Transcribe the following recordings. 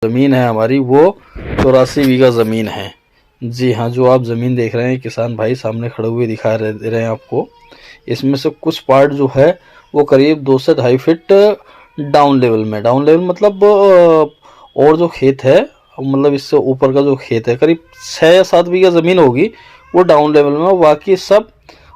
ज़मीन है हमारी वो 84 बीघा ज़मीन है। जी हाँ, जो आप ज़मीन देख रहे हैं किसान भाई सामने खड़े हुए दिखा दे रहे हैं आपको, इसमें से कुछ पार्ट जो है वो करीब 2 से 2.5 फीट डाउन लेवल में, डाउन लेवल मतलब और जो खेत है मतलब इससे ऊपर का जो खेत है करीब 6 या 7 बीघा ज़मीन होगी वो डाउन लेवल में, बाकी सब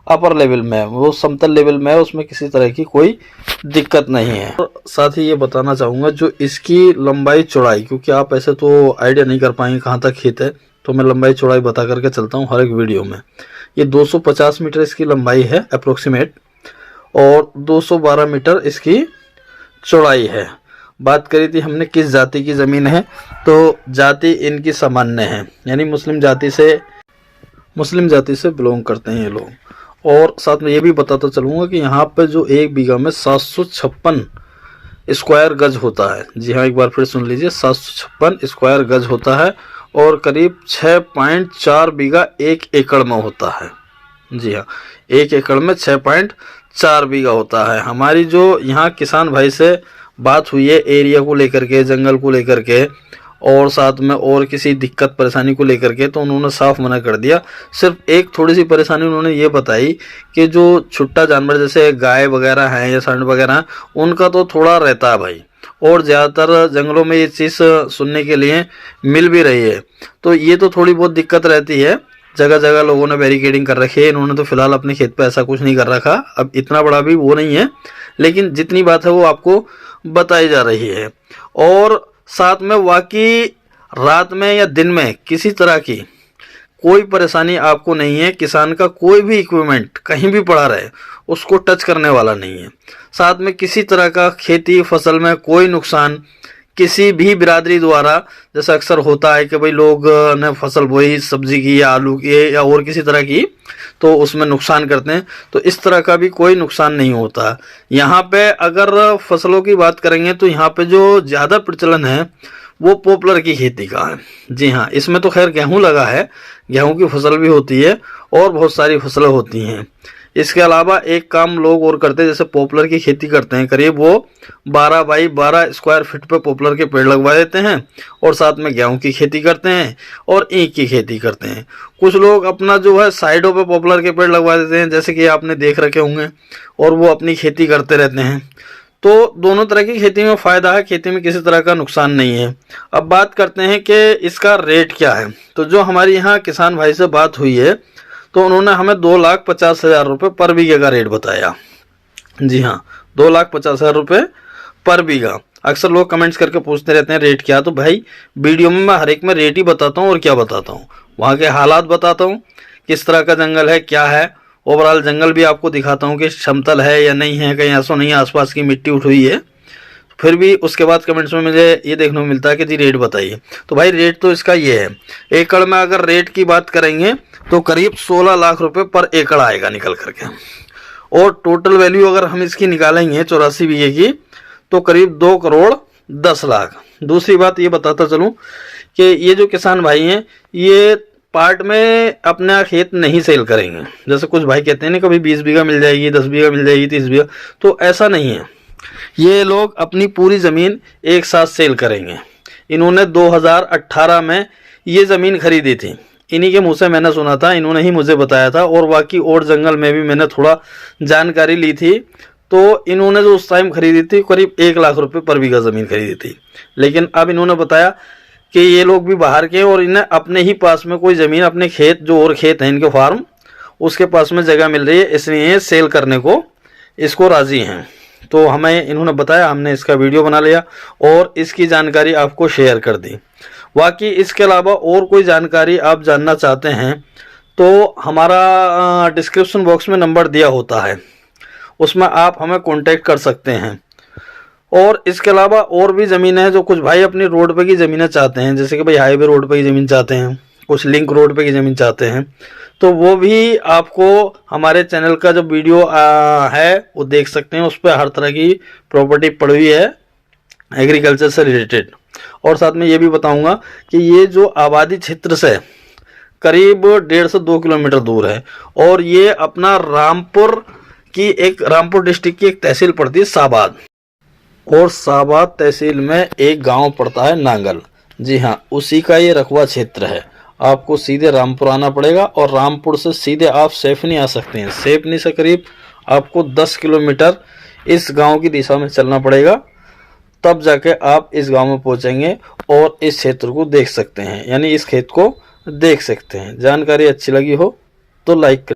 अपर लेवल में है, वो समतल लेवल में है, उसमें किसी तरह की कोई दिक्कत नहीं है। और साथ ही ये बताना चाहूँगा जो इसकी लंबाई चौड़ाई, क्योंकि आप ऐसे तो आइडिया नहीं कर पाएंगे कहाँ तक खेत है, तो मैं लंबाई चौड़ाई बता करके चलता हूँ हर एक वीडियो में। ये 250 मीटर इसकी लंबाई है अप्रोक्सीमेट, और 212 मीटर इसकी चौड़ाई है। बात करी थी हमने किस जाति की ज़मीन है, तो जाति इनकी सामान्य है, यानी मुस्लिम जाति से बिलोंग करते हैं ये लोग। और साथ में ये भी बताता चलूँगा कि यहाँ पे जो 1 बीघा में 756 स्क्वायर गज होता है। जी हाँ, एक बार फिर सुन लीजिए, 756 स्क्वायर गज होता है और करीब 6.4 बीघा 1 एकड़ में होता है। जी हाँ, 1 एकड़ में 6.4 बीघा होता है। हमारी जो यहाँ किसान भाई से बात हुई है एरिया को लेकर के, जंगल को लेकर के और साथ में और किसी दिक्कत परेशानी को लेकर के, तो उन्होंने साफ मना कर दिया। सिर्फ एक थोड़ी सी परेशानी उन्होंने ये बताई कि जो छुट्टा जानवर जैसे गाय वगैरह हैं या सांड वगैरह हैं उनका तो थोड़ा रहता है भाई, और ज़्यादातर जंगलों में ये चीज़ सुनने के लिए मिल भी रही है, तो ये तो थोड़ी बहुत दिक्कत रहती है। जगह जगह लोगों ने बैरिकेडिंग कर रखी है, इन्होंने तो फिलहाल अपने खेत पे ऐसा कुछ नहीं कर रखा, अब इतना बड़ा भी वो नहीं है, लेकिन जितनी बात है वो आपको बताई जा रही है। और साथ में वाकई रात में या दिन में किसी तरह की कोई परेशानी आपको नहीं है। किसान का कोई भी इक्विपमेंट कहीं भी पड़ा रहे उसको टच करने वाला नहीं है। साथ में किसी तरह का खेती फसल में कोई नुकसान किसी भी बिरादरी द्वारा, जैसा अक्सर होता है कि भाई लोग ने फसल बोई सब्जी की या आलू की या और किसी तरह की, तो उसमें नुकसान करते हैं, तो इस तरह का भी कोई नुकसान नहीं होता। यहाँ पे अगर फसलों की बात करेंगे तो यहाँ पे जो ज़्यादा प्रचलन है वो पॉपुलर की खेती का है। जी हाँ, इसमें तो खैर गेहूँ लगा है, गेहूँ की फसल भी होती है और बहुत सारी फसलें होती हैं। इसके अलावा एक काम लोग और करते हैं, जैसे पॉपुलर की खेती करते हैं, करीब वो 12 बाई 12 स्क्वायर फीट पे पॉपुलर के पेड़ लगवा देते हैं और साथ में गेहूं की खेती करते हैं और ईख की खेती करते हैं। कुछ लोग अपना जो है साइडों पे पॉपुलर के पेड़ लगवा देते हैं, जैसे कि आपने देख रखे होंगे, और वो अपनी खेती करते रहते हैं। तो दोनों तरह की खेती में फ़ायदा है, खेती में किसी तरह का नुकसान नहीं है। अब बात करते हैं कि इसका रेट क्या है। तो जो हमारी यहाँ किसान भाई से बात हुई है तो उन्होंने हमें 2,50,000 रुपये पर बीघे का रेट बताया। जी हाँ, 2,50,000 रुपये पर बीघा। अक्सर लोग कमेंट्स करके पूछते रहते हैं रेट क्या, तो भाई वीडियो में मैं हर एक में रेट ही बताता हूँ और क्या बताता हूँ, वहाँ के हालात बताता हूँ, किस तरह का जंगल है क्या है, ओवरऑल जंगल भी आपको दिखाता हूँ कि समतल है या नहीं है, कहीं ऐसा नहीं है आसपास की मिट्टी उठ हुई है। फिर भी उसके बाद कमेंट्स में मुझे ये देखने को मिलता है कि जी रेट बताइए। तो भाई रेट तो इसका ये है, एकड़ में अगर रेट की बात करेंगे तो करीब 16 लाख रुपए पर एकड़ आएगा निकल करके, और टोटल वैल्यू अगर हम इसकी निकालेंगे 84 बीघे की तो करीब 2,10,00,000। दूसरी बात ये बताता चलूँ कि ये जो किसान भाई हैं ये पार्ट में अपना खेत नहीं सेल करेंगे। जैसे कुछ भाई कहते हैं ना कभी 20 बीघा मिल जाएगी, 10 बीघा मिल जाएगी, 30 बीघा, तो ऐसा नहीं है। ये लोग अपनी पूरी ज़मीन एक साथ सेल करेंगे। इन्होंने 2018 में ये ज़मीन खरीदी थी, इन्हीं के मुंह से मैंने सुना था, इन्होंने ही मुझे बताया था, और बाकी और जंगल में भी मैंने थोड़ा जानकारी ली थी। तो इन्होंने जो उस टाइम खरीदी थी करीब 1 लाख रुपए पर बीघा ज़मीन खरीदी थी, लेकिन अब इन्होंने बताया कि ये लोग भी बाहर के और इन्हें अपने ही पास में कोई ज़मीन, अपने खेत जो और खेत हैं इनके फार्म, उसके पास में जगह मिल रही है, इसलिए सेल करने को इसको राज़ी हैं। तो हमें इन्होंने बताया, हमने इसका वीडियो बना लिया और इसकी जानकारी आपको शेयर कर दी। बाकी इसके अलावा और कोई जानकारी आप जानना चाहते हैं तो हमारा डिस्क्रिप्शन बॉक्स में नंबर दिया होता है, उसमें आप हमें कांटेक्ट कर सकते हैं। और इसके अलावा और भी ज़मीनें हैं, जो कुछ भाई अपनी रोड पे की ज़मीनें चाहते हैं, जैसे कि भाई हाईवे रोड पे की ज़मीन चाहते हैं, कुछ लिंक रोड पे की ज़मीन चाहते हैं, तो वो भी आपको हमारे चैनल का जो वीडियो है वो देख सकते हैं। उस पर हर तरह की प्रॉपर्टी पड़ी हुई है एग्रीकल्चर से रिलेटेड। और साथ में ये भी बताऊंगा कि ये जो आबादी क्षेत्र से करीब 1.5 से 2 किलोमीटर दूर है, और ये अपना रामपुर डिस्ट्रिक्ट की एक तहसील पड़ती है साबाद, और साबाद तहसील में एक गांव पड़ता है नांगल। जी हाँ, उसी का ये रकबा क्षेत्र है। आपको सीधे रामपुर आना पड़ेगा और रामपुर से सीधे आप सेफनी आ सकते हैं। सेफनी से करीब आपको 10 किलोमीटर इस गांव की दिशा में चलना पड़ेगा, तब जाके आप इस गांव में पहुंचेंगे और इस क्षेत्र को देख सकते हैं, यानी इस खेत को देख सकते हैं। जानकारी अच्छी लगी हो तो लाइक करें।